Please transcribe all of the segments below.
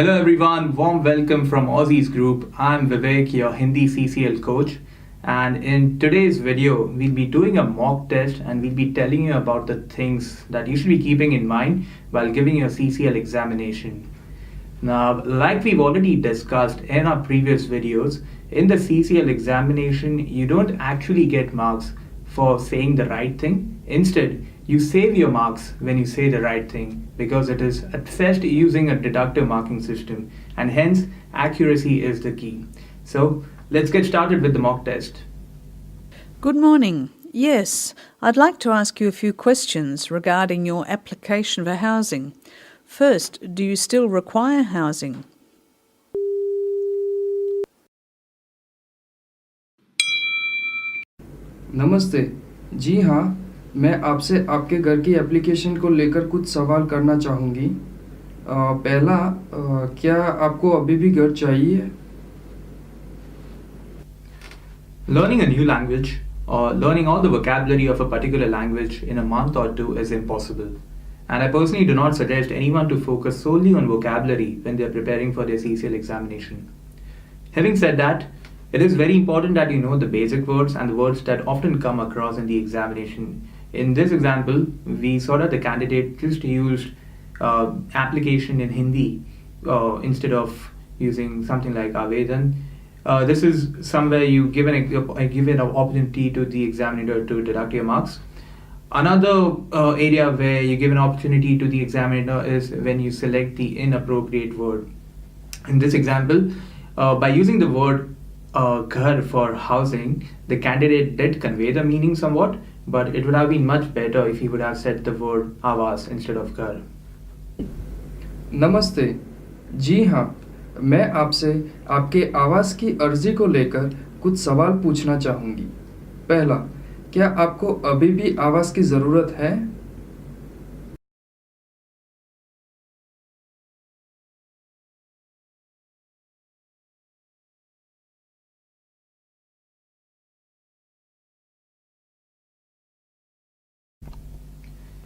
Hello everyone, warm welcome from Aussie's group. I'm Vivek, your Hindi CCL coach, and in today's video we'll be doing a mock test and we'll be telling you about the things that you should be keeping in mind while giving your CCL examination. Now, like we've already discussed in our previous videos, in the CCL examination you don't actually get marks for saying the right thing. Instead, you save your marks when you say the right thing because it is assessed using a deductive marking system, and hence accuracy is the key. So let's get started with the mock test. Good morning. Yes, I'd like to ask you a few questions regarding your application for housing. First, do you still require housing? नमस्ते जी हाँ, मैं आपसे आपके घर की application को लेकर कुछ सवाल करना चाहूँगी। पहला, क्या आपको अभी भी घर चाहिए? Learning a new language or learning all the vocabulary of a particular language in a month or two is impossible. And I personally do not suggest anyone to focus solely on vocabulary when they are preparing for their CCL examination. Having said that, it is very important that you know the basic words and the words that often come across in the examination. In this example, we saw that the candidate just used application in Hindi instead of using something like Avedan. This is somewhere you give an opportunity to the examiner to deduct your marks. Another area where you give an opportunity to the examiner is when you select the inappropriate word. In this example, by using the word ghar for housing, the candidate did convey the meaning somewhat, but it would have been much better if he would have said the word आवास instead of घर. नमस्ते जी हाँ, मैं आपसे आपके आवास की अर्जी को लेकर कुछ सवाल पूछना चाहूँगी। पहला, क्या आपको अभी भी आवास की ज़रूरत है?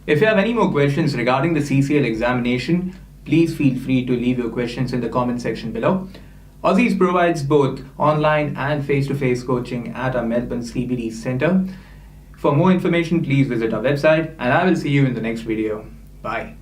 If you have any more questions regarding the CCL examination, please feel free to leave your questions in the comment section below. Aussies provides both online and face-to-face coaching at our Melbourne CBD Centre. For more information, please visit our website, and I will see you in the next video. Bye.